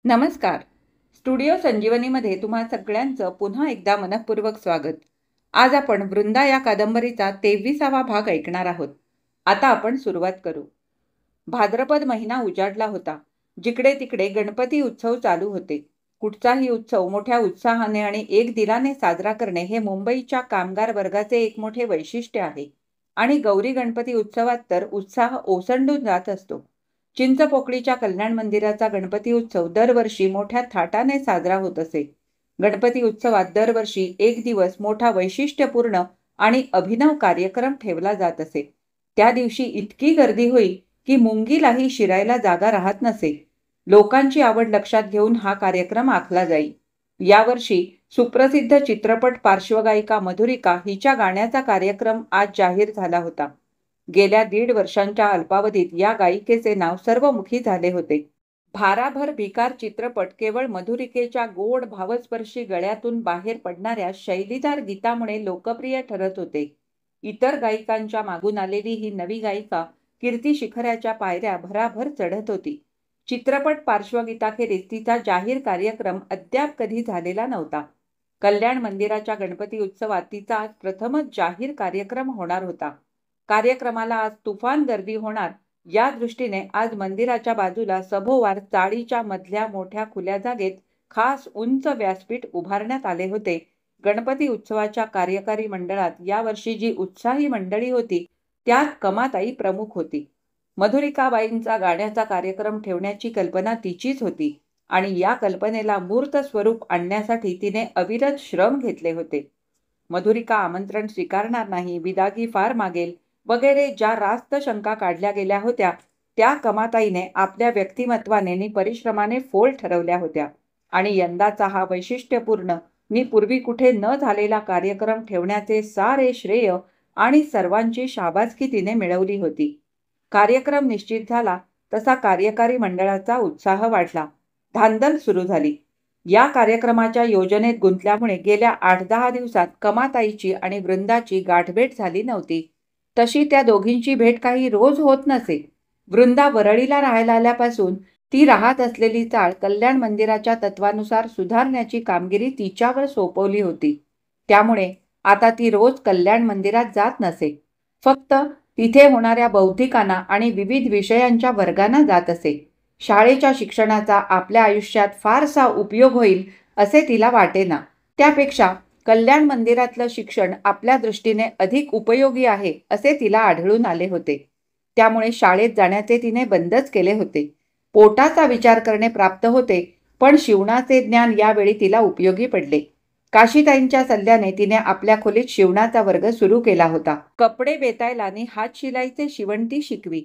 नमस्कार. स्टुडिओ संजीवनीमध्ये तुम्हा सगळ्यांचं पुन्हा एकदा मनःपूर्वक स्वागत. आज आपण वृंदा या कादंबरीचा 23वा भाग ऐकणार आहोत. आता आपण सुरुवात करू. भाद्रपद महिना उजाडला होता. जिकडे तिकडे गणपती उत्सव चालू होते. कुठचाही उत्सव मोठ्या उत्साहाने आणि एक दिलाने साजरा करणे हे मुंबईच्या कामगार वर्गाचे एक मोठे वैशिष्ट्य आहे. आणि गौरी गणपती उत्सवात तर उत्साह ओसंडून जात असतो. चिंचपोकळीच्या कल्याण मंदिराचा गणपती उत्सव दरवर्षी मोठ्या थाटाने साजरा होत असे. गणपती उत्सवात दरवर्षी एक दिवस मोठा वैशिष्ट्यपूर्ण आणि अभिनव कार्यक्रम ठेवला जात असे. त्या दिवशी इतकी गर्दी होई की मुंगीलाही शिरायला जागा राहत नसे. लोकांची आवड लक्षात घेऊन हा कार्यक्रम आखला जाई. यावर्षी सुप्रसिद्ध चित्रपट पार्श्वगायिका मधुरिका हिच्या गाण्याचा कार्यक्रम आज जाहीर झाला होता. गेल्या 1.5 वर्षांच्या अल्पावधीत या गायिकेचे नाव सर्वमुखी झाले होते. भाराभर भिकार चित्रपट केवळ मधुरिकेच्या गोड भावस्पर्शी गळ्यातून बाहेर पडणाऱ्या शैलीदार गीतामुळे लोकप्रिय ठरत होते. इतर गायिकांच्या मागून आलेली ही नवी गायिका कीर्ती शिखराच्या पायऱ्या भराभर चढत होती. चित्रपट पार्श्वगीताखेरीज तिचा जाहीर कार्यक्रम अद्याप कधी झालेला नव्हता. कल्याण मंदिराच्या गणपती उत्सवात तिचा आज प्रथमच जाहीर कार्यक्रम होणार होता. कार्यक्रमाला आज तुफान गर्दी होणार या दृष्टीने आज मंदिराच्या बाजूला सभोवार चाळीच्या मधल्या मोठ्या खुल्या जागेत खास उंच व्यासपीठ उभारण्यात आले होते. गणपती उत्सवाच्या कार्यकारी मंडळात यावर्षी जी उत्साही मंडळी होती त्यात कमाताई प्रमुख होती. मधुरिकाबाईंचा गाण्याचा कार्यक्रम ठेवण्याची कल्पना तिचीच होती आणि या कल्पनेला मूर्त स्वरूप आणण्यासाठी तिने अविरत श्रम घेतले होते. मधुरिका आमंत्रण स्वीकारणार नाही, बिदागी फार मागेल वगैरे ज्या रास्त शंका काढल्या गेल्या होत्या त्या कमाताईने आपल्या व्यक्तिमत्वाने नि परिश्रमाने फोल ठरवल्या होत्या आणि यंदाचा हा वैशिष्ट्यपूर्ण नि पूर्वी कुठे न झालेला कार्यक्रम ठेवण्याचे सारे श्रेय आणि सर्वांची शाबासकी तिने मिळवली होती. कार्यक्रम निश्चित झाला तसा कार्यकारी मंडळाचा उत्साह वाढला. धांदल सुरू झाली. या कार्यक्रमाच्या योजनेत गुंतल्यामुळे गेल्या 8-10 दिवसात कमाताईची आणि वृंदाची गाठभेट झाली नव्हती. तशी त्या दोघींची भेट काही रोज होत नसे. वृंदा वरळीला राहायला आल्यापासून ती राहत असलेली चाळ कल्याण मंदिराच्या तत्वानुसार सुधारण्याची कामगिरी तिच्यावर सोपवली होती. त्यामुळे आता ती रोज कल्याण मंदिरात जात नसे. फक्त तिथे होणाऱ्या बौद्धिकांना आणि विविध विषयांच्या वर्गांना जात असे. शाळेच्या शिक्षणाचा आपल्या आयुष्यात फारसा उपयोग होईल असे तिला वाटेना. त्यापेक्षा कल्याण मंदिरातलं शिक्षण आपल्या दृष्टीने अधिक उपयोगी आहे असे तिला आढळून आले होते. त्यामुळे शाळेत जाण्याचे तिने बंदच केले होते. पोटाचा विचार करणे प्राप्त होते, पण शिवणाचे ज्ञान यावेळी तिला उपयोगी पडले. काशीताईंच्या सल्ल्याने तिने आपल्या खोलीत शिवणाचा वर्ग सुरू केला होता. कपडे वेतायला आणि हातशिलाईचे शिवण ती शिकवी.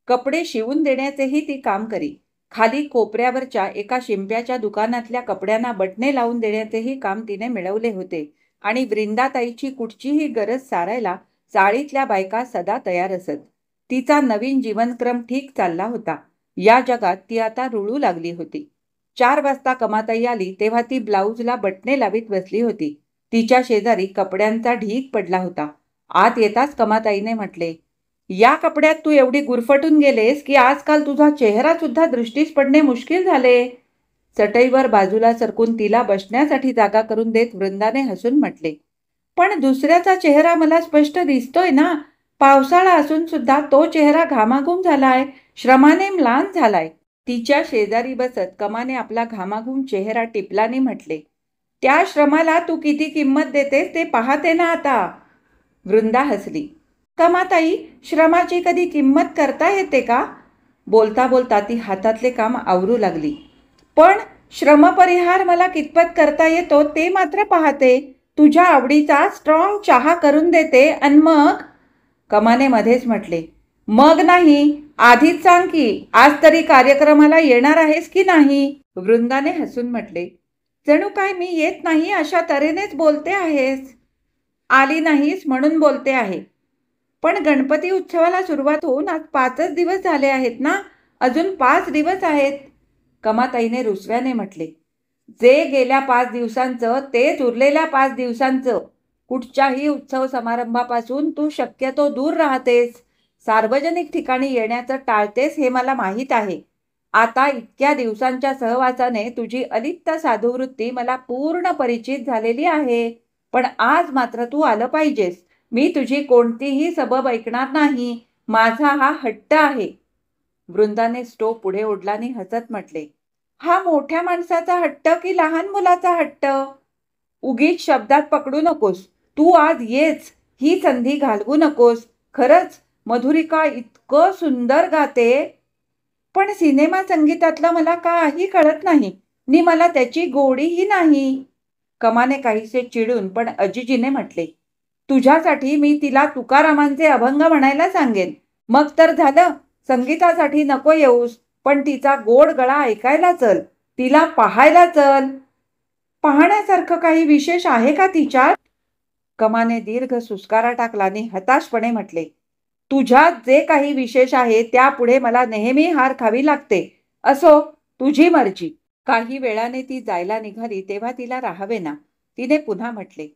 कपडे शिवून देण्याचेही ती काम करी. खाली कोपऱ्यावरच्या एका शिंप्याच्या दुकानातल्या कपड्यांना बटणे लावून देण्याचेही काम तिने मिळवले होते आणि वृंदाताईची कुठचीही गरज सारायला चाळीतल्या बायका सदा तयार असत. तिचा नवीन जीवनक्रम ठीक चालला होता. या जगात ती आता रुळू लागली होती. 4 वाजता कमाताई आली तेव्हा ती ब्लाऊजला बटणे लावीत बसली होती. तिच्या शेजारी कपड्यांचा ढीग पडला होता. आत येताच कमाताईने म्हटले, या कपड्यात तू एवढी गुरफटून गेलेस की आजकाल तुझा चेहरा सुद्धा दृष्टीस पडणे मुश्किल झाले. चटईवर बाजूला सरकून तिला बसण्यासाठी जागा करून देत वृंदाने हसून म्हटले, पण दुसऱ्याचा चेहरा मला स्पष्ट दिसतोय ना. पावसाळा असून सुद्धा तो चेहरा घामाघूम झालाय, श्रमाने म्लान झालाय. तिच्या शेजारी बसत कमाने आपला घामाघूम चेहरा टिपलाने म्हटले, त्या श्रमाला तू किती किंमत देतेस ते पाहते ना आता. वृंदा हसली. कमाताई, श्रमाची कधी किंमत करता येते का? बोलता बोलता ती हातातले काम आवरू लागली. पण श्रमपरिहार मला कितपत करता येतो ते मात्र पाहते. तुझ्या आवडीचा स्ट्रॉंग चहा करून देते अन मग. कमाने मध्येच म्हटले, मग नाही, आधीच सांग की आज तरी कार्यक्रमाला येणार आहेस की नाही. वृंदाने हसून म्हटले, जणू काय मी येत नाही अशा तऱ्हेनेच बोलते आहेस. आली नाहीस म्हणून बोलते आहे. पण गणपती उत्सवाला सुरुवात होऊन आज 5च दिवस झाले आहेत ना. अजून 5 दिवस आहेत. कमाताईने रुसव्याने म्हटले, जे गेल्या 5 दिवसांचं तेच उरलेल्या 5 दिवसांचं. कुठच्याही उत्सव समारंभापासून तू शक्यतो दूर राहतेस. सार्वजनिक ठिकाणी येण्याचं टाळतेस हे मला माहीत आहे. आता इतक्या दिवसांच्या सहवासाने तुझी अलिप्त साधुवृत्ती मला पूर्ण परिचित झालेली आहे. पण आज मात्र तू आलं पाहिजेस. मी तुझी कोणतीही सबब ऐकणार नाही. माझा हा हट्ट आहे. वृंदाने स्टोव पुढे ओढला आणि हसत म्हटले, हा मोठ्या माणसाचा हट्ट की लहान मुलाचा हट्ट? उगीच शब्दात पकडू नकोस. तू आज येच. ही संधी घालवू नकोस. खरंच मधुरिका इतकं सुंदर गाते. पण सिनेमा संगीतातलं मला काही कळत नाही नि मला त्याची गोडीही नाही. कमाने काहीसे चिडून पण अजिजीने म्हटले, तुझ्यासाठी मी तिला तुकारामांचे अभंग म्हणायला सांगेन. मग तर झालं. संगीतासाठी नको येऊस, पण तिचा गोड गळा ऐकायला चल. तिला पाहायला चल. पाहण्यासारखं काही विशेष आहे का तिच्यात? कमाने दीर्घ सुस्कारा टाकला आणि हताशपणे म्हटले, तुझ्यात जे काही विशेष आहे त्यापुढे मला नेहमी हार खावी लागते. असो, तुझी मर्जी. काही वेळाने ती जायला निघाली तेव्हा तिला राहावेना. तिने पुन्हा म्हटले,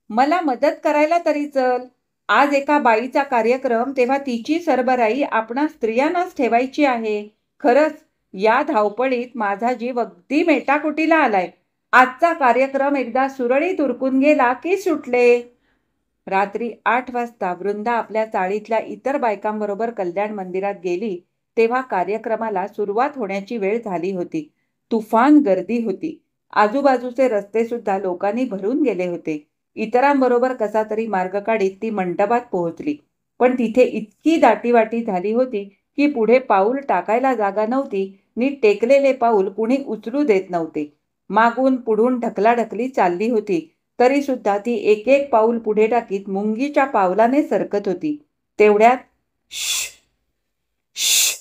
मला मदत करायला तरी चल. आज एका बाईचा कार्यक्रम, तेव्हा तिची सरबराई आपणा स्त्रियांनाच ठेवायची आहे. खरंच या धावपळीत माझा जीव अगदी मेटाकुटीला आलाय. आजचा कार्यक्रम एकदा सुरळीत उरकून गेला की सुटले. रात्री 8 वाजता वृंदा आपल्या चाळीतल्या इतर बायकांबरोबर कल्याण मंदिरात गेली तेव्हा कार्यक्रमाला सुरुवात होण्याची वेळ झाली होती. तुफान गर्दी होती. आजूबाजूचे रस्ते सुद्धा लोकांनी भरून गेले होते. इतरांबरोबर कसा तरी मार्ग काढीत ती मंडपात पोहोचली. पण तिथे इतकी दाटीवाटी झाली होती की पुढे पाऊल टाकायला जागा नव्हती नि टेकलेले पाऊल कुणी उचलू देत नव्हते. मागून पुढून ढकलाढकली चालली होती. तरी सुद्धा ती एक एक पाऊल पुढे टाकीत मुंगीच्या पावलाने सरकत होती. तेवढ्यात श्श श्श,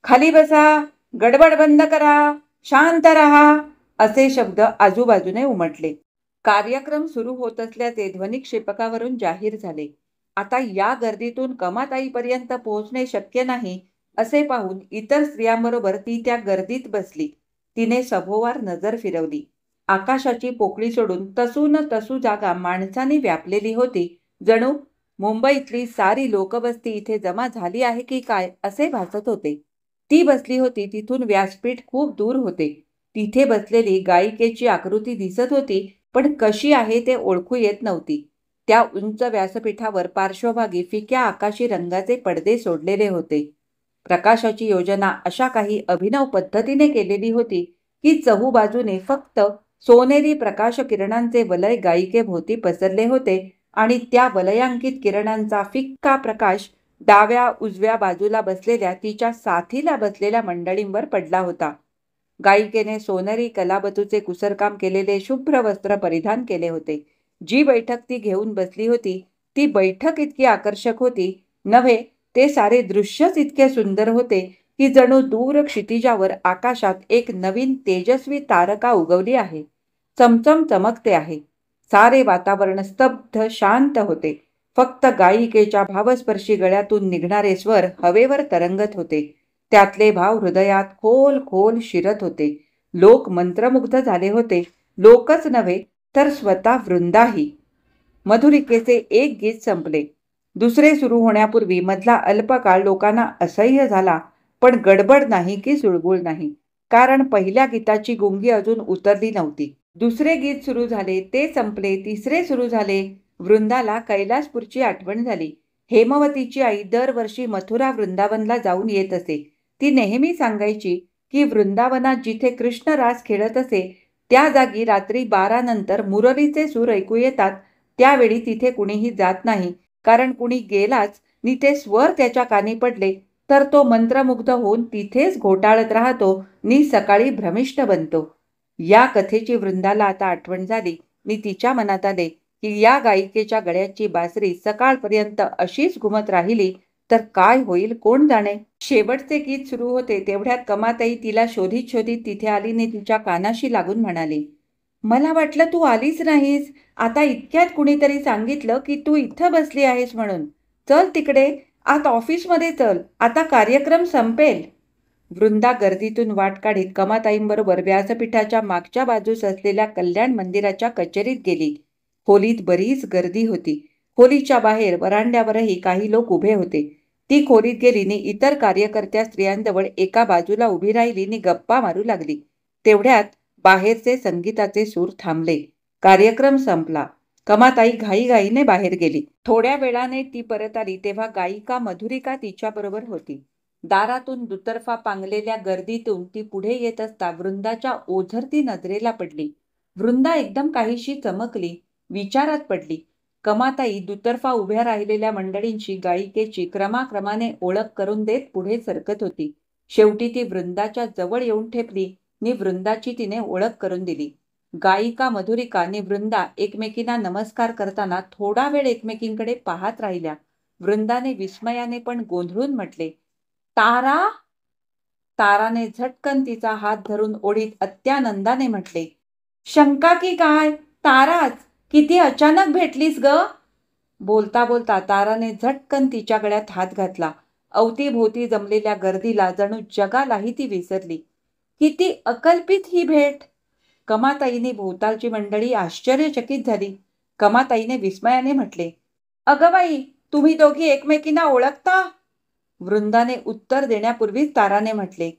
खाली बसा, गडबड बंद करा, शांत रहा असे शब्द आजूबाजूने उमटले. कार्यक्रम सुरू होत असल्याचे ध्वनिक्षेपकावरून जाहीर झाले. आता या गर्दीतून कमाताईपर्यंत पोहोचणे शक्य नाही असे पाहून इतर स्त्रियांबरोबर ती त्या गर्दीत बसली. तिने सभोवार नजर फिरवली. आकाशाची पोकळी सोडून तसू न तसू जागा माणसाने व्यापलेली होती. जणू मुंबईतली सारी लोकवस्ती इथे जमा झाली आहे की काय असे भासत होते. ती बसली होती तिथून व्यासपीठ खूप दूर होते. तिथे बसलेली गायिकेची आकृती दिसत होती, पण कशी आहे ते ओळखू येत नव्हती. त्या उंच व्यासपीठावर पार्श्वभागी फिक्या आकाशी रंगाचे पडदे सोडलेले होते. प्रकाशाची योजना अशा काही अभिनव पद्धतीने केलेली होती की चहूबाजूने फक्त सोनेरी प्रकाश किरणांचे वलय गायिकेभोवती पसरले होते आणि त्या वलयांकित किरणांचा फिक्का प्रकाश डाव्या उजव्या बाजूला बसलेल्या तिच्या साथीला बसलेल्या मंडळींवर पडला होता. गायिकेने सोनेरी कलाबतूचे कुसरकाम केलेले शुभ्र वस्त्र परिधान केले होते. जी बैठक ती घेऊन बसली होती ती बैठक इतकी आकर्षक होती नव्हे, ते सारे दृश्यच इतके सुंदर होते की जणू दूर क्षितिजावर आकाशात एक नवीन तेजस्वी तारका उगवली आहे. चमचम चमकते आहे. सारे वातावरण स्तब्ध शांत होते. फक्त गायिकेच्या भावस्पर्शी गळ्यातून निघणारे स्वर हवेवर तरंगत होते. त्यातले भाव हृदयात खोल खोल शिरत होते. लोक मंत्रमुग्ध झाले होते. लोकच नव्हे तर स्वतः वृंदाही. मधुरिकेचे एक गीत संपले. दुसरे सुरू होण्यापूर्वी मधला अल्पकाळ लोकांना असह्य झाला, पण गडबड नाही की सुळबुळ नाही, कारण पहिल्या गीताची गुंगी अजून उतरली नव्हती. दुसरे गीत सुरू झाले, ते संपले. तिसरे सुरू झाले. वृंदाला कैलासपूरची आठवण झाली. हेमवतीची आई दरवर्षी मथुरा वृंदावनला जाऊन येत असे. ती नेहमी सांगायची की वृंदावनात जिथे कृष्ण रास खेळत असे त्या जागी रात्री 12 नंतर मुरलीचे सूर ऐकू येतात. त्यावेळी तिथे कुणीही जात नाही, कारण कुणी गेलाच नि ते स्वर त्याच्या कानी पडले तर तो मंत्रमुग्ध होऊन तिथेच घोटाळत राहतो नि सकाळी भ्रमिष्ट बनतो. या कथेची वृंदाला आता आठवण झाली नि तिच्या मनात आले की या गायिकेच्या गळ्याची बासरी सकाळपर्यंत अशीच घुमत राहिली तर काय होईल कोण जाणे. शेवटचे गीत सुरू होते तेवढ्यात कमाताई तिला शोधित शोधित तिथे आली नि तिच्या कानाशी लागून म्हणाली, मला वाटलं तू आलीच नाहीस. आता इतक्यात कुणीतरी सांगितलं की तू इथं बसली आहेस म्हणून. चल तिकडे आत ऑफिसमध्ये चल, आता कार्यक्रम संपेल. वृंदा गर्दीतून वाट काढीत कमाताईंबरोबर व्यासपीठाच्या मागच्या बाजूस असलेल्या कल्याण मंदिराच्या कचेरीत गेली. खोलीत बरीच गर्दी होती. खोलीच्या बाहेर वरांड्यावरही काही लोक उभे होते. ती खोलीत गेली नि इतर कार्यकर्त्या स्त्रियांजवळ एका बाजूला उभी राहिली नि गप्पा मारू लागली. तेवढ्यात बाहेरचे संगीताचे सूर थांबले. कार्यक्रम संपला. कमाताई घाईघाईने बाहेर गेली. थोड्या वेळाने ती परत आली तेव्हा गायिका मधुरिका तिच्याबरोबर होती. दारातून दुतर्फा पांगलेल्या गर्दीतून ती पुढे येत असता वृंदाच्या ओझरती नजरेला पडली. वृंदा एकदम काहीशी चमकली, विचारात पडली. कमाताई दुतर्फा उभ्या राहिलेल्या मंडळींची गायिकेची क्रमाक्रमाने ओळख करून देत पुढे सरकत होती. शेवटी ती वृंदाच्या जवळ येऊन ठेपली नि वृंदाची तिने ओळख करून दिली. गायिका मधुरिका आणि वृंदा एकमेकींना नमस्कार करताना थोडा वेळ एकमेकींकडे पाहत राहिल्या. वृंदाने विस्मयाने पण गोंधळून म्हटले, तारा. ताराने झटकन तिचा हात धरून ओढीत अत्यानंदाने म्हटले, शंका की काय, ताराच. किती अचानक भेटलीस ग. बोलता बोलता ताराने झटकन तिच्या गळ्यात हात घातला. अवतीभोवती जमलेल्या गर्दीला जणू जगालाही ती विसरली. किती अकल्पित ही भेट. कमाताईने भोवतालची मंडळी आश्चर्यचकित झाली. कमाताईने विस्मयाने म्हटले, अगं बाई, तुम्ही दोघी एकमेकींना ओळखता. वृंदाने उत्तर देण्यापूर्वीच ताराने म्हटले,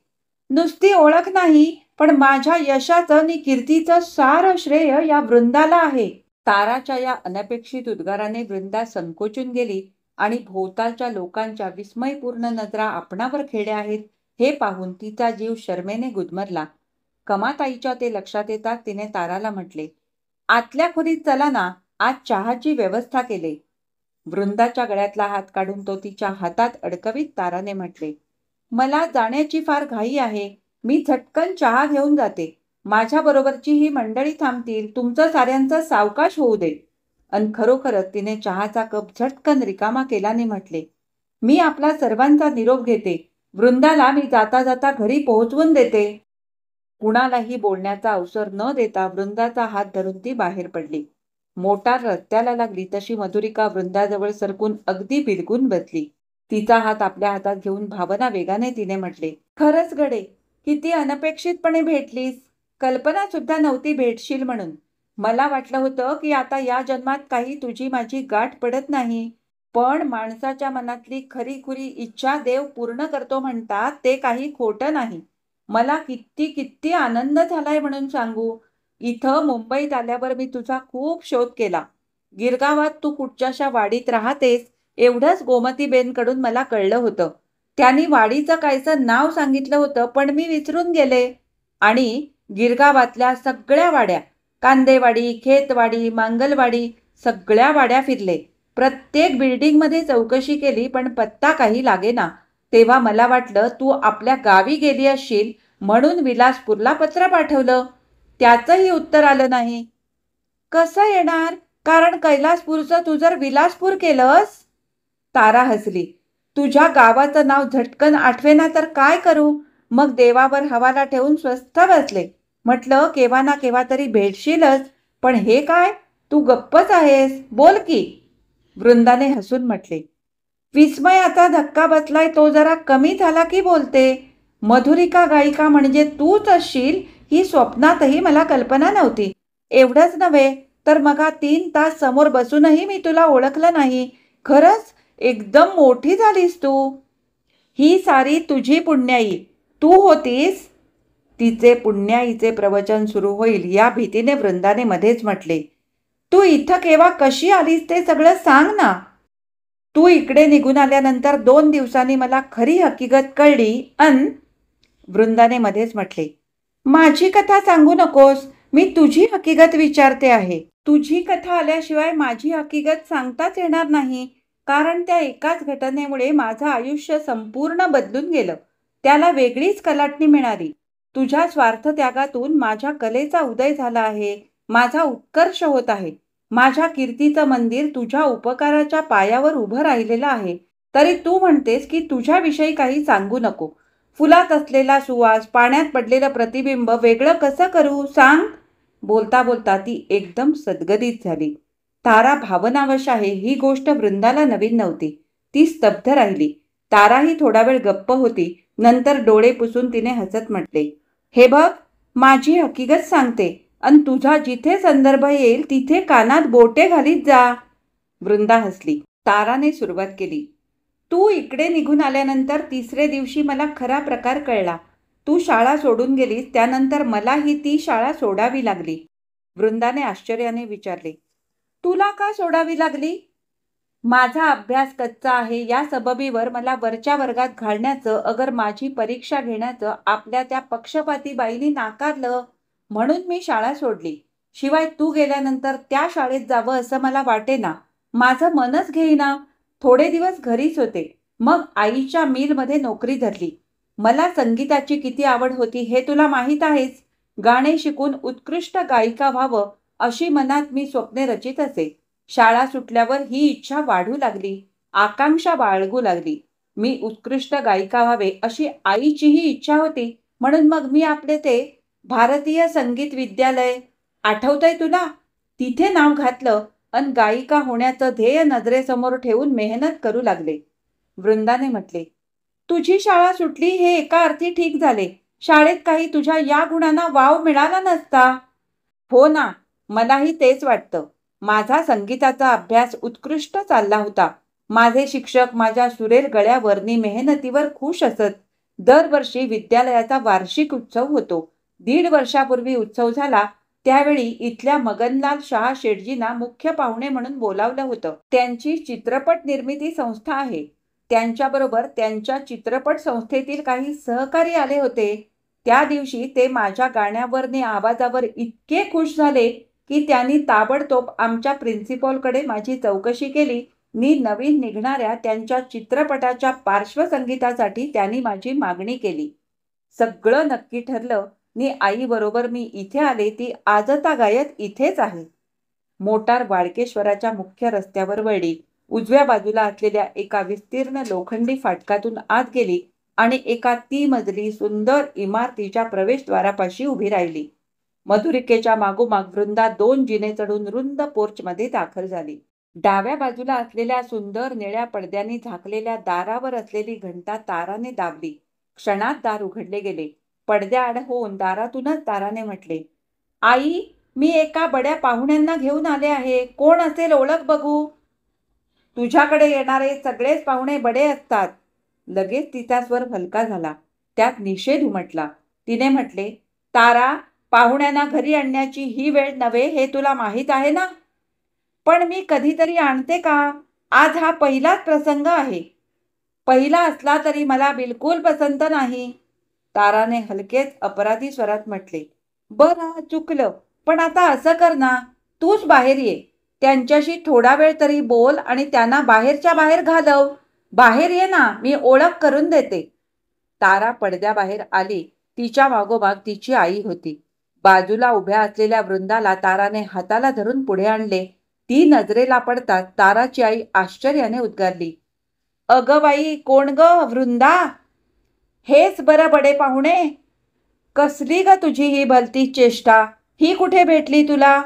नुसती ओळख नाही, पण माझ्या यशाचं आणि कीर्तीचं सारं श्रेय या वृंदाला आहे. ताराच्या या अनपेक्षित उद्गाराने वृंदा संकोचून गेली आणि भोवतालच्या लोकांच्या विस्मयपूर्ण नजरा आपणावर खेळल्या आहेत हे पाहून तिचा जीव शरमेने गुदमरला. कमाताईच्या ते लक्षात येताच तिने ताराला म्हटले, आतल्या खोलीत चला ना, आज चहाची व्यवस्था केले. वृंदाच्या गळ्यातला हात काढून तो तिच्या हातात अडकवीत ताराने म्हटले, मला जाण्याची फार घाई आहे. मी झटकन चहा घेऊन जाते. माझ्या बरोबरची ही मंडळी थांबतील. तुमचं साऱ्यांचं सावकाश होऊ दे. अन खरोखरच तिने चहाचा कप झटकन रिकामा केला आणि म्हटले, मी आपला सर्वांचा निरोप घेते. वृंदाला मी जाता जाता घरी पोहोचवून देते. कुणालाही बोलण्याचा अवसर न देता वृंदाचा हात धरून ती बाहेर पडली. मोटार रस्त्याला लागली तशी मधुरिका वृंदाजवळ सरकून अगदी बिलगून बसली. तिचा हात आपल्या हातात घेऊन भावना वेगाने तिने म्हटले, खरंच गडे, किती अनपेक्षितपणे भेटलीस. कल्पना सुद्धा नव्हती भेटशील म्हणून. मला वाटलं होतं की आता या जन्मात काही तुझी माझी गाठ पडत नाही. पण माणसाच्या मनातली खरीखुरी इच्छा देव पूर्ण करतो म्हणतात ते काही खोटं नाही. मला किती किती आनंद झालाय म्हणून सांगू. इथं मुंबईत आल्यावर मी तुझा खूप शोध केला. गिरगावात तू कुठच्याशा वाडीत राहतेस एवढंच गोमतीबेनकडून मला कळलं होतं. त्यांनी वाडीचं कायचं नाव सांगितलं होतं पण मी विसरून गेले. आणि गिरगावातल्या सगळ्या वाड्या, कांदेवाडी, खेतवाडी, मांगलवाडी, सगळ्या वाड्या फिरले. प्रत्येक बिल्डिंगमध्ये चौकशी केली पण पत्ता काही लागेना. तेव्हा मला वाटलं तू आपल्या गावी गेली असशील म्हणून विलासपूरला पत्र पाठवलं. त्याचंही उत्तर आलं नाही. कसं येणार, कारण कैलासपूरचं तू जर विलासपूर केलंस. तारा हसली. तुझ्या गावाचं नाव झटकन आठवेना तर काय करू. मग देवावर हवाला ठेवून स्वस्थ बसले. म्हटलं केव्हा ना केव्हा तरी भेटशीलच. पण हे काय, तू गप्पच आहेस. बोल की. वृंदाने हसून म्हटले, विस्मयाचा धक्का बसलाय तो जरा कमी झाला की बोलते. मधुरिका गायिका म्हणजे तूच असशील ही स्वप्नातही मला कल्पना नव्हती. एवढंच नव्हे तर मगा 3 तास समोर बसूनही मी तुला ओळखलं नाही. खरंच एकदम मोठी झालीस तू. ही सारी तुझी पुण्याई. तू होतीस. तिचे पुण्याईचे प्रवचन सुरू होईल या भीतीने वृंदाने मध्येच म्हटले, तू इथं केव्हा कशी आलीस ते सगळं सांग ना. तू इकडे निघून आल्यानंतर 2 दिवसांनी मला खरी हकीकत कळली. वृंदाने मध्येच म्हटले, माझी कथा सांगू नकोस. मी तुझी हकीकत विचारते आहे. तुझी कथा आल्याशिवाय माझी हकीकत सांगताच येणार नाही. कारण त्या एकाच घटनेमुळे माझं आयुष्य संपूर्ण बदलून गेलं. त्याला वेगळीच कलाटणी मिळाली. तुझ्या स्वार्थत्यागातून माझ्या कलेचा उदय झाला आहे. माझा उत्कर्ष होत आहे. माझ्या कीर्तीचं मंदिर तुझ्या उपकाराच्या पायावर उभं राहिलेलं आहे. तरी तू म्हणतेस की तुझ्याविषयी काही सांगू नको. फुलात असलेला सुवास, पाण्यात पडलेलं प्रतिबिंब वेगळं कसं करू सांग. बोलता बोलता ती एकदम सद्गदित झाली. तारा भावनावश आहे ही गोष्ट वृंदाला नवीन नव्हती. ती स्तब्ध राहिली. ताराही थोडा वेळ गप्प होती. नंतर डोळे पुसून तिने हसत म्हटले, हे बघ, माझी हकीकत सांगते आणि तुझा जिथे संदर्भ येईल तिथे कानात बोटे घालीत जा. वृंदा हसली. ताराने सुरुवात केली, तू इकडे निघून आल्यानंतर तिसरे दिवशी मला खरा प्रकार कळला. तू शाळा सोडून गेलीस, त्यानंतर मलाही ती शाळा सोडावी लागली. वृंदाने आश्चर्याने विचारले, तुला का सोडावी लागली? माझा अभ्यास कच्चा आहे या सबबीवर मला वरच्या वर्गात घालण्याचं, अगर माझी परीक्षा घेण्याचं आपल्या त्या पक्षपाती बाईंनी नाकारलं, म्हणून मी शाळा सोडली. शिवाय तू गेल्यानंतर त्या शाळेत जावं असं मला वाटेना. माझं मनच घेईना. थोडे दिवस घरीच होते. मग आईच्या मिलमध्ये नोकरी धरली. मला संगीताची किती आवड होती हे तुला माहीत आहेच. गाणे शिकून उत्कृष्ट गायिका व्हावं अशी मनात मी स्वप्ने रचित असे. शाळा सुटल्यावर ही इच्छा वाढू लागली, आकांक्षा बाळगू लागली. मी उत्कृष्ट गायिका व्हावे अशी आईचीही इच्छा होती. म्हणून मग मी आपले ते भारतीय संगीत विद्यालय, आठवतंय तुला, तिथे नाव घातलं अन गायिका होण्याचं ध्येय नजरेसमोर ठेवून मेहनत करू लागले. वृंदाने म्हटले, तुझी शाळा सुटली हे एका अर्थी ठीक झाले. शाळेत काही तुझ्या या गुणांना वाव मिळाला नसता. हो ना, मलाही तेच वाटतं. माझा संगीताचा अभ्यास उत्कृष्ट चालला होता. माझे शिक्षक माझ्या सुरेल गळ्यावरनी मेहनतीवर खुश असत. दरवर्षी विद्यालयाचा वार्षिक उत्सव होतो. 1.5 वर्षापूर्वी उत्सव झाला. त्यावेळी इथल्या मगनलाल शाह शेठजींना मुख्य पाहुणे म्हणून बोलावलं होतं. त्यांची चित्रपट निर्मिती संस्था आहे. त्यांच्याबरोबर त्यांच्या चित्रपट संस्थेतील काही सहकारी आले होते. त्या दिवशी ते माझ्या गाण्यावरनी आवाजावर इतके खुश झाले की त्यांनी ताबडतोब आमच्या प्रिन्सिपॉलकडे माझी चौकशी केली. नवीन निघणाऱ्या त्यांच्या चित्रपटाच्या पार्श्वसंगीतासाठी त्यांनी माझी मागणी केली. सगळं नक्की ठरलं नि आईबरोबर मी इथे आले. ती आजता गायत इथेच आहे. मोटार वाळकेश्वराच्या मुख्य रस्त्यावर वळली. उजव्या बाजूला असलेल्या एका विस्तीर्ण लोखंडी फाटकातून आत गेली आणि एका 3 मजली सुंदर इमारतीच्या प्रवेशद्वारापाशी उभी राहिली. मधुरिकेच्या मागोमाग वृंदा 2 जिने चढून रुंद पोर्चमध्ये दाखल झाली. डाव्या बाजूला असलेल्या सुंदर निळ्या पडद्यांनी झाकलेल्या दारावर असलेली घंटा ताराने दाबली. क्षणात दार उघडले गेले. पडद्याआड होऊन दारातूनच ताराने म्हटले, आई, मी एका बड्या पाहुण्यांना घेऊन आले आहे. कोण असेल ओळख बघू. तुझ्याकडे येणारे सगळेच पाहुणे बडे असतात. लगेच तिचा स्वर हलका झाला. त्यात निषेध उमटला. तिने म्हटले, तारा, पाहुण्यांना घरी आणण्याची ही वेळ नव्हे हे तुला माहीत आहे ना. पण मी कधीतरी आणते का? आज हा पहिलाच प्रसंग आहे. पहिला असला तरी मला बिलकुल पसंत नाही. ताराने हलकेच अपराधी स्वरात म्हटले, बरं चुकलं, पण आता असं कर ना, तूच बाहेर ये. त्यांच्याशी थोडा वेळ तरी बोल आणि त्यांना बाहेरच्या बाहेर घालव. बाहेर ये ना, मी ओळख करून देते. तारा पडद्याबाहेर आली. तिच्या मागोमाग तिची आई होती. बाजूला उभ्या असलेल्या वृंदाला ताराने हाताला धरून पुढे आणले. ती नजरेला पडताच ताराची आई आश्चर्याने उद्गारली, अगं बाई, कोण ग वृंदा? हेच बरं बडे पाहुणे. कसली ग तुझी ही भलती चेष्टा? ही कुठे भेटली तुला?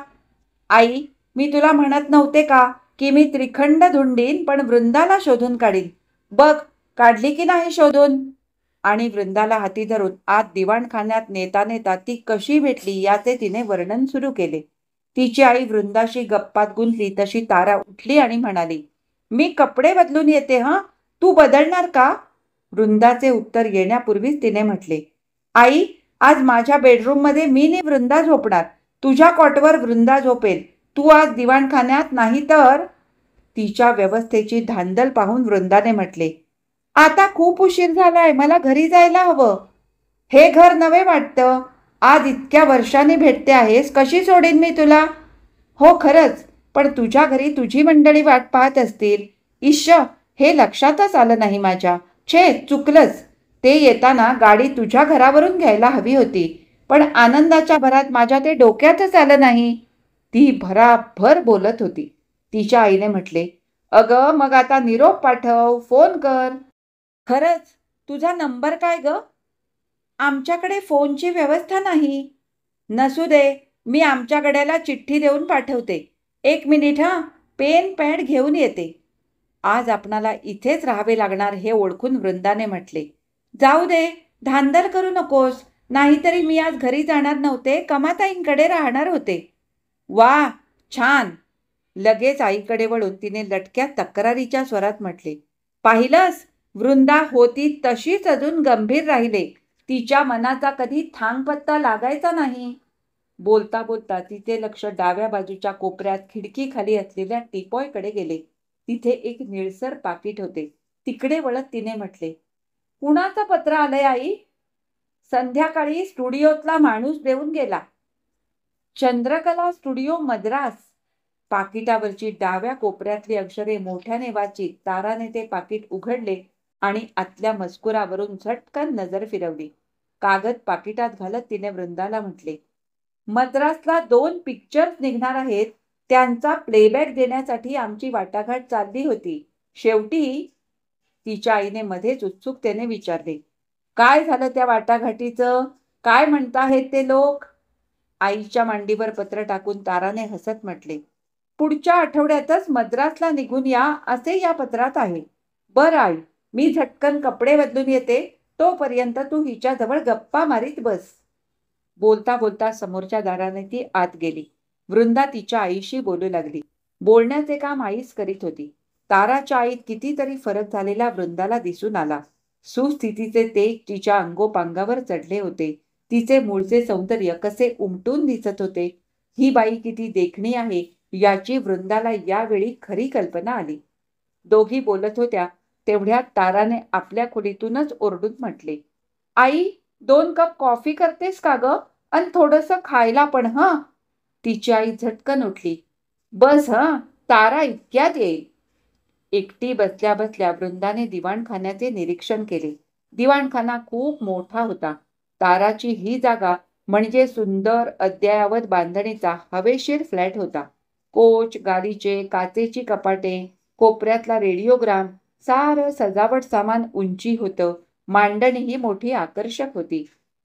आई, मी तुला म्हणत नव्हते का की मी त्रिखंड धुंडीन पण वृंदाला शोधून काढीन. बघ, काढली की नाही शोधून. आणि वृंदाला हाती धरून आत दिवाणखान्यात नेता नेता ती कशी भेटली याचे तिने वर्णन सुरू केले. तिची आई वृंदाशी गप्पात गुंतली तशी तारा उठली आणि म्हणाली, मी कपडे बदलून येते. तू बदलणार का? वृंदाचे उत्तर येण्यापूर्वीच तिने म्हटले, आई, आज माझ्या बेडरूममध्ये मी नि वृंदा झोपणार. तुझ्या कॉटवर वृंदा झोपेल. तू आज दिवाणखान्यात नाही तर. तिच्या व्यवस्थेची धांदल पाहून वृंदाने म्हटले, आता खूप उशीर झालाय, मला घरी जायला हवं. हे घर नवे वाटतं. आज इतक्या वर्षांनी भेटते आहेस, कशी सोडीन मी तुला? हो खरंच, पण तुझ्या घरी तुझी मंडळी वाट पाहत असतील. इश्श, हे लक्षातच आलं नाही माझ्या. छे, चुकलंच. ते येताना गाडी तुझ्या घरावरून घ्यायला हवी होती, पण आनंदाच्या भरात माझ्या ते डोक्यातच आलं नाही. ती भराभर बोलत होती. तिच्या आईने म्हटले, अगं मग आता निरोप पाठव, फोन कर. खरंच, तुझा नंबर काय ग? आमच्याकडे फोनची व्यवस्था नाही. नसू दे, मी आमच्या गड्याला चिठ्ठी देऊन पाठवते. 1 मिनिट पेन पॅड घेऊन येते. आज आपणाला इथेच राहावे लागणार हे ओळखून वृंदाने म्हटले, जाऊ दे, धांदल करू नकोस. नाहीतरी मी आज घरी जाणार नव्हते, कमाताईंकडे राहणार होते. वा, छान. लगेच आईकडे वळून तिने लटक्या तक्रारीच्या स्वरात म्हटले, पाहिलंस, वृंदा होती तशीच अजून गंभीर राहिले. तिच्या मनाचा कधी थांगपत्ता लागायचा नाही. बोलता बोलता तिचे लक्ष डाव्या बाजूच्या कोपऱ्यात खिडकीखाली असलेल्या टीपॉयकडे गेले. तिथे एक निळसर पाकिट होते. तिकडे वळत तिने म्हटले, कुणाचं पत्र आलंय आई? संध्याकाळी स्टुडिओतला माणूस देऊन गेला. चंद्रकला स्टुडिओ मद्रास. पाकिटावरची डाव्या कोपऱ्यातली अक्षरे मोठ्याने वाचित ताराने ते पाकिट उघडले आणि आतल्या मजकुरावरून झटकन नजर फिरवली. कागद पाकिटात घालत तिने वृंदाला म्हटले, मद्रासला 2 पिक्चर्स निघणार आहेत. त्यांचा प्लेबॅक देण्यासाठी आमची वाटाघाट चालली होती. शेवटी तिच्या आईने मध्येच उत्सुकतेने विचारले, काय झालं त्या वाटाघाटीचं? काय म्हणताहेत ते लोक? आईच्या मांडीवर पत्र टाकून ताराने हसत म्हटले, पुढच्या आठवड्यातच मद्रासला निघून या असे या पत्रात आहे. बरं आई, मी झटकन कपडे बदलून येते. तोपर्यंत तू हिच्याजवळ गप्पा मारीत बस. बोलता बोलता समोरच्या दाराने ती आत गेली. वृंदा तिच्या आईशी बोलू लागली. बोलण्याचे काम आईच करीत होती. ताराच्या आईत कितीतरी फरक झालेला वृंदाला दिसून आला. सुस्थितीचे तेज तिच्या अंगोपांगावर चढले होते. तिचे मूळचे सौंदर्य कसे उमटून दिसत होते. ही बाई किती देखणी आहे याची वृंदाला यावेळी खरी कल्पना आली. दोघी बोलत होत्या तेवढ्यात ताराने आपल्या खोलीतूनच ओरडून म्हटले, आई, 2 कप कॉफी करतेस का ग? आणि थोडंसं खायला पण हं. तिची आई झटकन उठली. बस हं, तारा इतक्यात येईल. एकटी बसल्या बसल्या वृंदाने दिवाणखान्याचे निरीक्षण केले. दिवाणखाना खूप मोठा होता. ताराची ही जागा म्हणजे सुंदर अद्ययावत बांधणीचा हवेशीर फ्लॅट होता. कोच, गालीचे, काचेची कपाटे, कोपऱ्यातला रेडिओग्राम, सारं सजावट सामान उंची होतं. मांडणीही मोठी आकर्षक होती.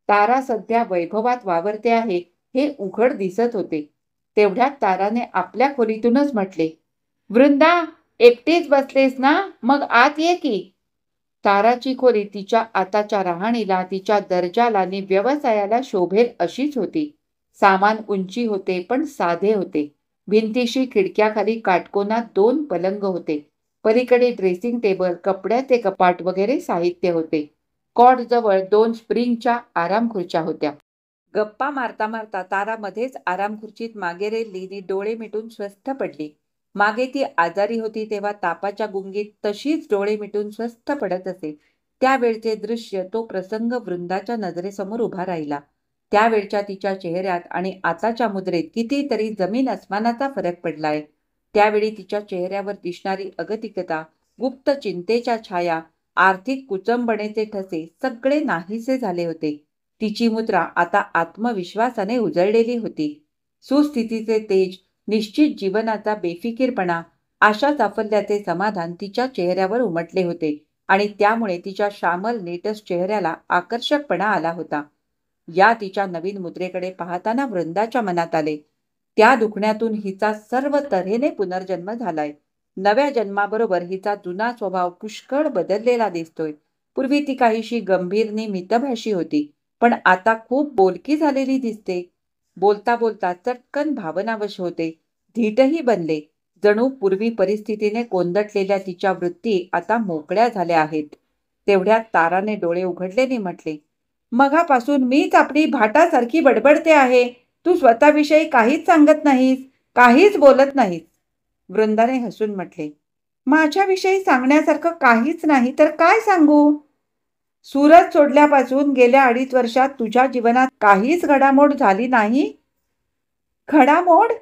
तारा सध्या वैभवात वावरते आहे हे उघड दिसत होते. तेवढ्यात ताराने आपल्या खोलीतूनच म्हटले, वृंदा, एकटीच बसलेस ना? मग आत ये की. ताराची खोली तिच्या आताच्या राहणीला, तिच्या दर्जाला आणि व्यवसायाला शोभेल अशीच होती. सामान उंची होते पण साधे होते. भिंतीशी खिडक्याखाली काटकोनात 2 पलंग होते. पलीकडे ड्रेसिंग टेबल, कपड्याचे कपाट वगैरे साहित्य होते. कॉट जवळ 2 स्प्रिंगच्या आराम खुर्च्या होत्या. गप्पा मारता मारता तारा मध्येच आराम खुर्चीत मागे रेलली डोळे मिटून स्वस्थ पडली. मागे ती आजारी होती तेव्हा तापाच्या गुंगीत तशीच डोळे मिटून स्वस्थ पडत असे. त्यावेळचे दृश्य, तो प्रसंग वृंदाच्या नजरेसमोर उभा राहिला. त्यावेळच्या तिच्या चेहऱ्यात आणि आताच्या मुद्रेत कितीतरी जमीन अस्मानाचा फरक पडलाय. त्यावेळी तिच्या चेहऱ्यावर दिसणारी अगतिकता, गुप्त चिंतेच्या छाया, आर्थिक कुचंबणेचे ठसे सगळे नाहीसे झाले होते. तिची मुद्रा आता आत्मविश्वासाने उजळलेली होती. सुस्थितीचे तेज, निश्चित जीवनाचा बेफिकीरपणा, आशा साफल्याचे समाधान तिच्या चेहऱ्यावर उमटले होते आणि त्यामुळे तिच्या श्यामल नीटस चेहऱ्याला आकर्षकपणा आला होता. या तिच्या नवीन मुद्रेकडे पाहताना वृंदाच्या मनात आले, त्या दुखण्यातून हिचा सर्व तऱ्हेने पुनर्जन्म झालाय. नव्या जन्माबरोबर हिचा जुना स्वभाव पुष्कळ बदललेला दिसतोय. पूर्वी ती काहीशी गंभीर नि मितभाषी होती, पण आता खूप बोलकी झालेली दिसते. बोलता बोलता चटकन भावनावश होते. धीटही बनले. जणू पूर्वी परिस्थितीने कोंदटलेल्या तिच्या वृत्ती आता मोकळ्या झाल्या आहेत. तेवढ्यात ताराने डोळे उघडलेने म्हटले, मघापासून मीच आपली भाटासारखी बडबडते आहे. तू स्वतःविषयी काहीच सांगत नाहीस, काहीच बोलत नाहीस. वृंदाने हसून म्हटले, माझ्याविषयी सांगण्यासारखं काहीच नाही तर काय सांगू? सुरत सोडल्यापासून गेल्या 2.5 वर्षात तुझ्या जीवनात काहीच घडामोड झाली नाही? घडामोड?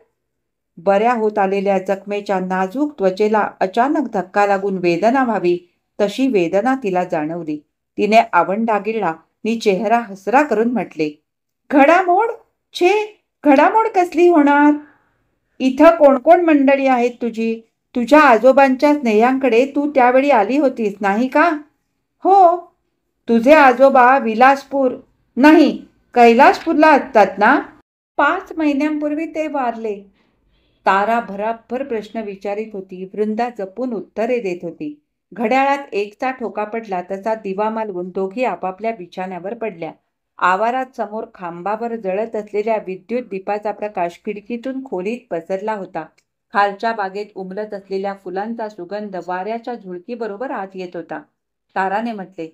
बऱ्या होत आलेल्या जखमेच्या नाजूक त्वचेला अचानक धक्का लागून वेदना व्हावी तशी वेदना तिला जाणवली. तिने आवंढा गिळला नि चेहरा हसरा करून म्हटले, घडामोड? छे, घडामोड कसली होणार? इथं कोण कोण मंडळी आहेत तुझी? तुझ्या आजोबांच्या स्नेहांकडे तू त्यावेळी आली होतीस नाही का? हो. तुझे आजोबा विलासपूर नाही, कैलासपूरला असतात ना? 5 महिन्यांपूर्वी ते वारले. तारा भराभर प्रश्न विचारित होती. वृंदा जपून उत्तरे देत होती. घड्याळात 1चा ठोका पडला तसा दिवा मालवून दोघी आपापल्या बिछाण्यावर पडल्या. आवारात समोर खांबावर जळत असलेल्या विद्युत दीपाचा प्रकाश खिडकीतून खोलीत पसरला होता. खालच्या बागेत उमलत असलेल्या फुलांचा सुगंध वाऱ्याच्या झुळकीबरोबर आत येत होता. ताराने म्हटले,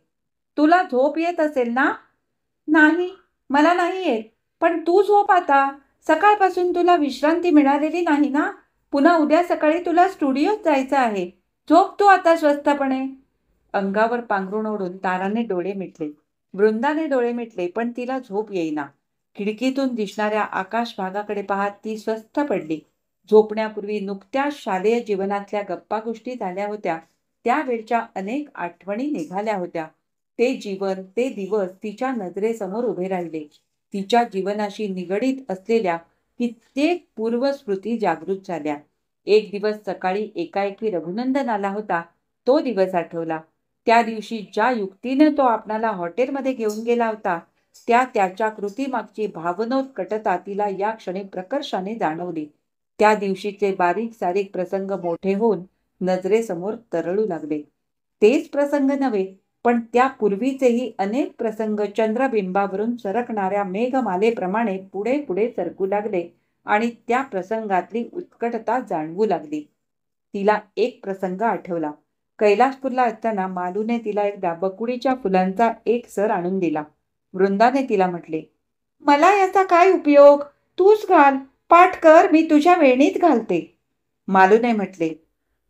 तुला झोप येत असेल ना? नाही, मला नाही येत. पण तू झोप आता. सकाळपासून तुला विश्रांती मिळालेली नाही ना? पुन्हा उद्या सकाळी तुला स्टुडिओत जायचं आहे. झोप तू आता स्वस्थपणे. अंगावर पांघरूण ओढून ताराने डोळे मिटले. वृंदाने डोळे मिटले, पण तिला झोप येईना. खिडकीतून दिसणाऱ्या आकाश भागाकडे पाहत ती स्वस्थ पडली. झोपण्यापूर्वी नुकत्याच शालेय जीवनातल्या गप्पा गोष्टी झाल्या होत्या. त्यावेळच्या अनेक आठवणी निघाल्या होत्या. ते जीवन, ते दिवस तिच्या नजरेसमोर उभे राहिले. तिच्या जीवनाशी निगडीत असलेल्या कित्येक पूर्वस्मृती जागृत झाल्या. एक दिवस सकाळी एकाएकी रघुनंदन आला होता. तो दिवस आठवला. त्या दिवशी ज्या युक्तीने तो आपणाला हॉटेलमध्ये घेऊन गेला होता, त्याच्या कृतीमागची भावनोत्कटता तिला या क्षणी प्रकर्षाने जाणवली. त्या दिवशीचे बारीक सारीक प्रसंग मोठे होऊन नजरेसमोर तरळू लागले. तेच प्रसंग नव्हे, पण त्या पूर्वीचेही अनेक प्रसंग चंद्रबिंबावरून सरकणाऱ्या मेघमालेप्रमाणे पुढे पुढे सरकू लागले आणि त्या प्रसंगातली उत्कटता जाणवू लागली. तिला एक प्रसंग आठवला. कैलासपूरला असताना मालूने तिला एकदा बकुळीच्या फुलांचा एक सर आणून दिला. वृंदाने तिला म्हटले, मला याचा काय उपयोग? तूच घाल. पाठ कर, मी तुझ्या वेणीत घालते. मालूने म्हटले,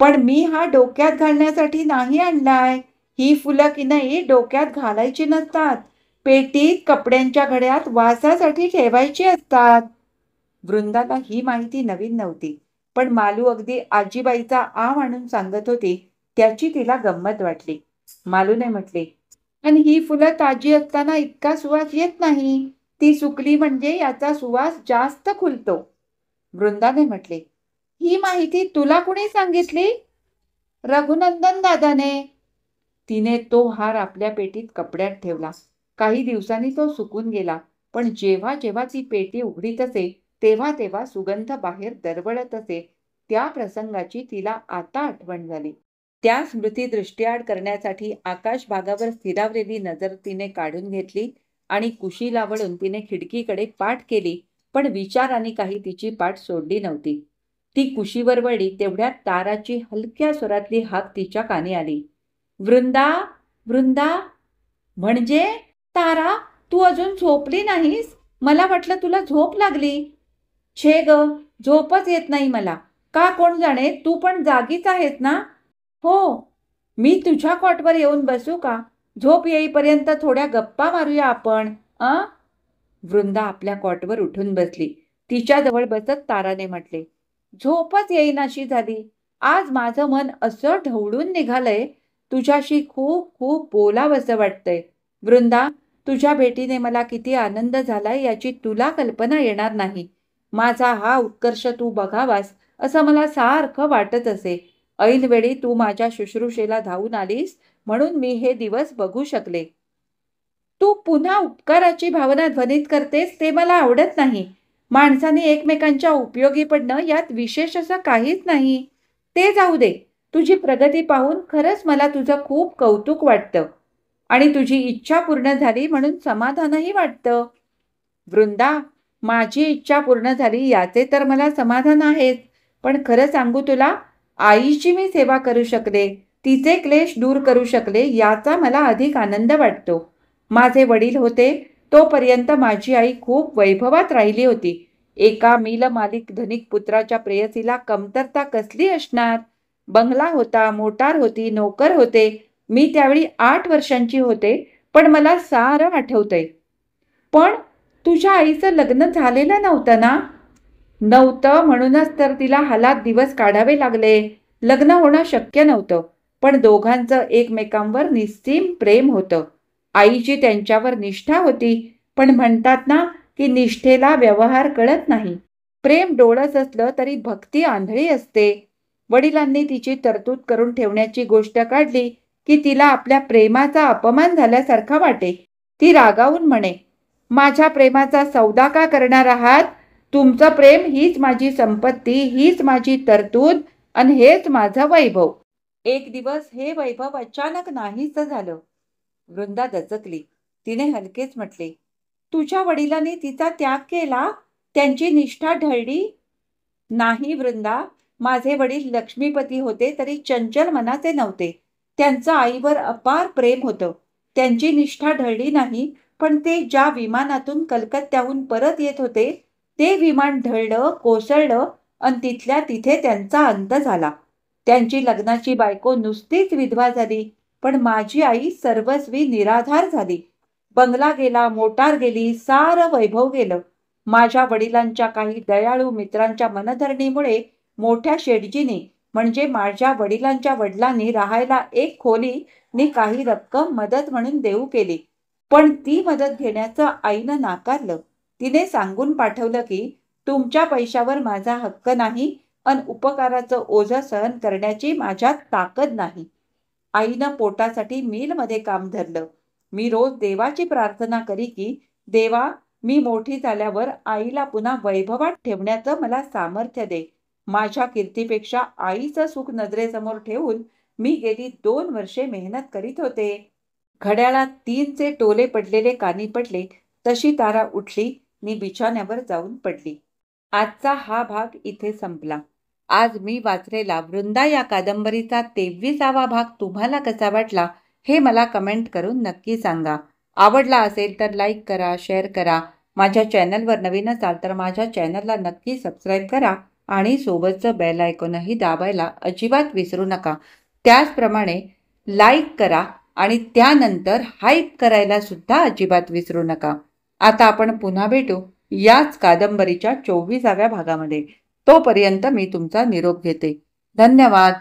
पण मी हा डोक्यात घालण्यासाठी नाही आणलाय. ही फुलं की नाही डोक्यात घालायची नसतात. पेटीत कपड्यांच्या घड्यात वासासाठी ठेवायची असतात. वृंदाला ही माहिती नवीन नव्हती, पण मालू अगदी आजीबाईचा आ म्हणून सांगत होती, त्याची तिला गंमत वाटली. मालूने म्हटले, आणि ही फुलं ताजी असताना इतका सुवास येत नाही. ती सुकली म्हणजे याचा सुवास जास्त खुलतो. वृंदाने म्हटले, ही माहिती तुला कुणी सांगितली? रघुनंदन दादाने. तिने तो हार आपल्या पेटीत कपड्यात ठेवला. काही दिवसांनी तो सुकून गेला, पण जेव्हा जेव्हा ती पेटी उघडीत असे, तेव्हा तेव्हा सुगंध बाहेर दरवळत असे. त्या प्रसंगाची तिला आता आठवण झाली. त्या स्मृती दृष्टिआड करण्यासाठी आकाश भागावर स्थिरावलेली नजर तिने काढून घेतली आणि कुशीला वळून तिने खिडकीकडे पाठ केली, पण विचारांनी काही तिची पाठ सोडली नव्हती. ती कुशीवर वळली तेवढ्यात ताराची हलक्या स्वरातली हाक तिच्या कानी आली. वृंदा, वृंदा. म्हणजे तारा, तू अजून झोपली नाहीस? मला वाटलं तुला झोप लागली. छे ग, झोपच येत नाही मला. का कोण जाणे, तू पण जागीच आहेस ना? हो. मी तुझ्या कॉटवर येऊन बसू का? झोप येईपर्यंत थोड्या गप्पा मारूया आपण. वृंदा आपल्या कॉटवर उठून बसली. तिच्याजवळ बसत ताराने म्हटले, झोपच येईनाशी झाली. आज माझं मन असं ढवळून निघालंय. तुझ्याशी खूप खूप बोलावंसं वाटतंय. वृंदा, तुझ्या भेटीने मला किती आनंद झालाय याची तुला कल्पना येणार नाही. माझा हा उत्कर्ष तू बघावास असं मला सारखं वाटत असे. ऐनवेळी तू माझ्या शुश्रूषेला धावून आलीस, म्हणून मी हे दिवस बघू शकले. तू पुन्हा उपकाराची भावना ध्वनित करतेस ते मला आवडत नाही. माणसाने एकमेकांच्या उपयोगी पडणं यात विशेष असं काहीच नाही. ते जाऊ दे. तुझी प्रगती पाहून खरंच मला तुझं खूप कौतुक वाटतं आणि तुझी इच्छा पूर्ण झाली म्हणून समाधानही वाटतं. वृंदा, माझी इच्छा पूर्ण झाली याचे तर मला समाधान आहेच, पण खरं सांगू तुला, आईची मी सेवा करू शकले, तिचे क्लेश दूर करू शकले याचा मला अधिक आनंद वाटतो. माझे वडील होते तोपर्यंत माझी आई खूप वैभवात राहिली होती. एका मिल मालिक धनिक पुत्राच्या प्रेयसीला कमतरता कसली असणार? बंगला होता, मोटार होती, नोकर होते. मी त्यावेळी 8 वर्षांची होते, पण मला सारं आठवतंय. पण तुझ्या आईचं लग्न झालेलं नव्हतं ना? नव्हतं, म्हणूनच तर तिला हालात दिवस काढावे लागले. लग्न होणं शक्य नव्हतं, पण दोघांचं एकमेकांवर निस्सीम प्रेम होतं. आईची त्यांच्यावर निष्ठा होती, पण म्हणतात ना की निष्ठेला व्यवहार कळत नाही. प्रेम डोळस असलं तरी भक्ती आंधळी असते. वडिलांनी तिची तरतूद करून ठेवण्याची गोष्ट काढली की तिला आपल्या प्रेमाचा अपमान झाल्यासारखा वाटे. ती रागावून म्हणे, माझ्या प्रेमाचा सौदा का करणार आहात? तुमचं प्रेम हीच माझी संपत्ती, हीच माझी तरतूद आणि हेच माझं वैभव. एक दिवस हे वैभव अचानक नाहीच झालं. वृंदा दचकली. तिने हलकेच म्हटले, तुझ्या वडिलांनी तिचा त्याग केला? त्यांची निष्ठा ढळली? नाही वृंदा, माझे वडील लक्ष्मीपती होते तरी चंचल मनाचे नव्हते. त्यांचं आईवर अपार प्रेम होतं. त्यांची निष्ठा ढळली नाही, पण ते ज्या विमानातून कलकत्त्याहून परत येत होते, ते विमान ढळलं, कोसळलं आणि तिथल्या तिथे त्यांचा अंत झाला. त्यांची लग्नाची बायको नुसतीच विधवा झाली, पण माझी आई सर्वस्वी निराधार झाली. बंगला गेला, मोटार गेली, सारं वैभव गेलं. माझ्या वडिलांच्या काही दयाळू मित्रांच्या मनधरणीमुळे मोठ्या शेटजींनी म्हणजे माझ्या वडिलांच्या वडिलांनी राहायला एक खोली नि काही रक्कम मदत म्हणून देऊ केली. पण ती मदत घेण्याचं आईनं नाकारलं. तिने सांगून पाठवलं की तुमच्या पैशावर माझा हक्क नाही अन उपकाराचं ओझं सहन करण्याची माझ्यात ताकद नाही. आईनं पोटासाठी मिलमध्ये काम धरलं. मी रोज देवाची प्रार्थना करी की देवा, मी मोठी झाल्यावर आईला पुन्हा वैभवात ठेवण्याचं मला सामर्थ्य दे. माझ्या कीर्तीपेक्षा आईचं सुख नजरेसमोर ठेवून मी गेली 2 वर्षे मेहनत करीत होते. घड्याळात 3चे टोले पडलेले कानी पडले, तशी तारा उठली नि बिछाण्यावर जाऊन पडली. आजचा हा भाग इथे संपला. आज मी वाचलेला वृंदा या कादंबरीचा 23वा भाग तुम्हाला कसा वाटला हे मला कमेंट करून नक्की सांगा. आवडला असेल तर लाईक करा, शेअर करा. माझ्या चॅनलवर नवीन असाल तर माझ्या चॅनलला नक्की सबस्क्राईब करा आणि सोबतचं बेल आयकॉनही दाबायला अजिबात विसरू नका. त्याचप्रमाणे लाईक करा आणि त्यानंतर हाईप करायला सुद्धा अजिबात विसरू नका. आता आपण पुन्हा भेटू याच कादंबरीच्या 24व्या भागामध्ये. तोपर्यंत मी तुमचा निरोप घेते. धन्यवाद.